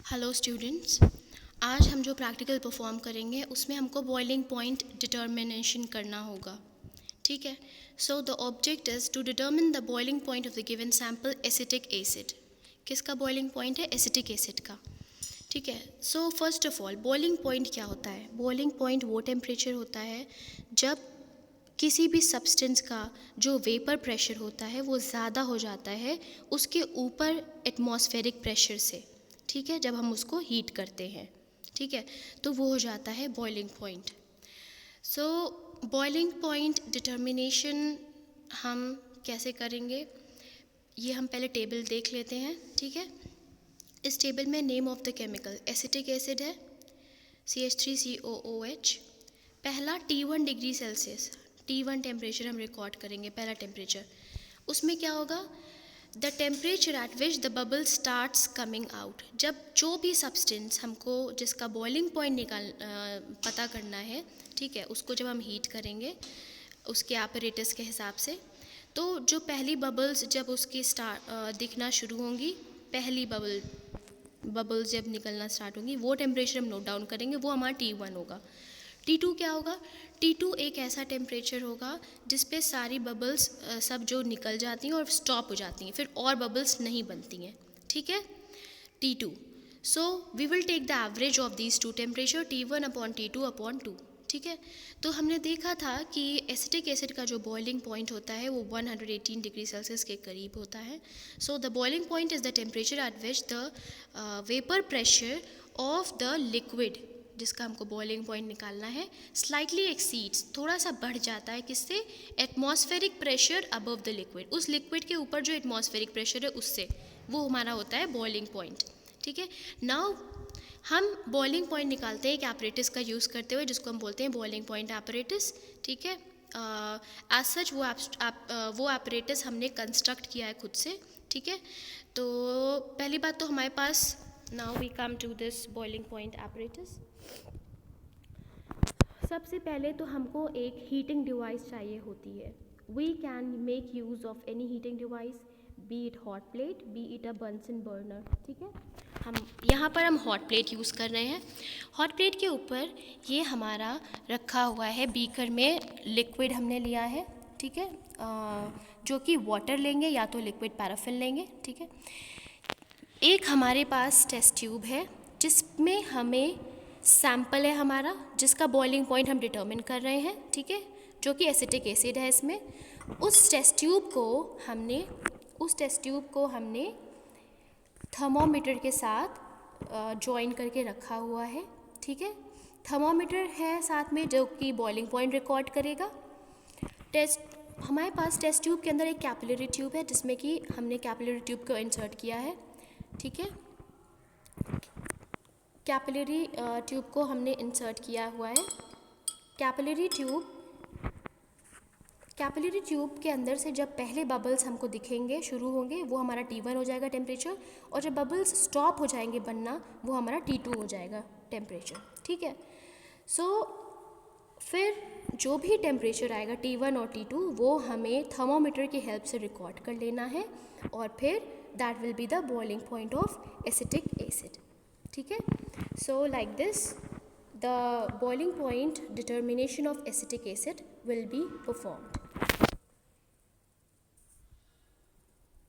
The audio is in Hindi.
हेलो स्टूडेंट्स, आज हम जो प्रैक्टिकल परफॉर्म करेंगे उसमें हमको बॉइलिंग पॉइंट डिटर्मिनेशन करना होगा. ठीक है. So the object is to determine the boiling point of the given sample acetic acid. किसका बॉइलिंग पॉइंट है? एसिटिक एसिड का. ठीक है. So first of all boiling point क्या होता है? बॉइलिंग पॉइंट वो टेम्परेचर होता है जब किसी भी सब्सटेंस का जो वेपर प्रेशर होता है वो ज़्यादा हो जाता है उसके ऊपर एटमॉस्फेरिक प्रेशर से. ठीक है. जब हम उसको हीट करते हैं, ठीक है, तो वो हो जाता है बॉइलिंग पॉइंट. सो बॉइलिंग पॉइंट डिटर्मिनेशन हम कैसे करेंगे ये हम पहले टेबल देख लेते हैं. ठीक है. इस टेबल में name of the chemical acetic acid है, CH3COOH. पहला T1 degree Celsius, T1 temperature हम रिकॉर्ड करेंगे. पहला टेम्परेचर उसमें क्या होगा? The temperature at which the bubble starts coming out. जब जो भी सब्सटेंस हमको जिसका बॉइलिंग पॉइंट पता करना है, ठीक है, उसको जब हम हीट करेंगे उसके ऑपरेटर्स के हिसाब से, तो जो पहली बबल्स जब उसकी दिखना शुरू होंगी, पहली बबल्स जब निकलना स्टार्ट होंगी, वो टेम्परेचर हम नोट डाउन करेंगे. वो हमारा T1 होगा. T2 क्या होगा? T2 एक ऐसा टेम्परेचर होगा जिस पे सारी बबल्स सब जो निकल जाती हैं और स्टॉप हो जाती हैं, फिर और बबल्स नहीं बनती हैं. ठीक है. T2. So we will take the average of these two temperature T1 upon T2 upon 2. ठीक है. तो हमने देखा था कि एसिटिक एसिड का जो बॉइलिंग पॉइंट होता है वो 118 डिग्री सेल्सियस के करीब होता है. So the boiling point is the temperature at which the vapour pressure of the liquid, जिसका हमको बॉइलिंग पॉइंट निकालना है, स्लाइटली एक्सीड्स, थोड़ा सा बढ़ जाता है. किससे? Atmospheric pressure above the liquid. उस लिक्विड के ऊपर जो एटमॉस्फेरिक प्रेशर है उससे, वो हमारा होता है बॉइलिंग पॉइंट. ठीक है. नाउ हम बॉइलिंग पॉइंट निकालते हैं एक एपरेटिस का यूज़ करते हुए जिसको हम बोलते हैं बॉइलिंग पॉइंट एपरेटिस. ठीक है. एज सच वो एपरेटिस हमने कंस्ट्रक्ट किया है खुद से. ठीक है. तो पहली बात तो हमारे पास, now we come to this boiling point apparatus. सबसे पहले तो हमको एक हीटिंग डिवाइस चाहिए होती है. We can make use of any heating device, be it hot plate, be it a Bunsen burner. ठीक है. हम यहाँ पर हम हॉट प्लेट यूज़ कर रहे हैं. हॉट प्लेट के ऊपर ये हमारा रखा हुआ है, बीकर में लिक्विड हमने लिया है. ठीक है. जो कि वाटर लेंगे या तो लिक्विड पैराफिन लेंगे. ठीक है. एक हमारे पास टेस्ट ट्यूब है जिसमें हमें सैम्पल है हमारा, जिसका बॉइलिंग पॉइंट हम डिटर्मिन कर रहे हैं. ठीक है. जो कि एसिटिक एसिड है इसमें. उस टेस्ट ट्यूब को हमने थर्मोमीटर के साथ जॉइन करके रखा हुआ है. ठीक है. थर्मोमीटर है साथ में जो कि बॉइलिंग पॉइंट रिकॉर्ड करेगा. हमारे पास टेस्ट ट्यूब के अंदर एक कैपिलरी ट्यूब है जिसमें कि हमने कैपिलरी ट्यूब को इंसर्ट किया है. ठीक है. कैपिलरी ट्यूब को हमने इंसर्ट किया हुआ है. कैपिलरी ट्यूब के अंदर से जब पहले बबल्स हमको दिखेंगे, शुरू होंगे, वो हमारा T1 हो जाएगा टेम्परेचर. और जब बबल्स स्टॉप हो जाएंगे बनना, वो हमारा T2 हो जाएगा टेम्परेचर. ठीक है. सो फिर जो भी टेम्परेचर आएगा T1 और T2, वो हमें थर्मोमीटर की हेल्प से रिकॉर्ड कर लेना है. और फिर that will be the boiling point of acetic acid. ठीक है. So like this the boiling point determination of acetic acid will be performed.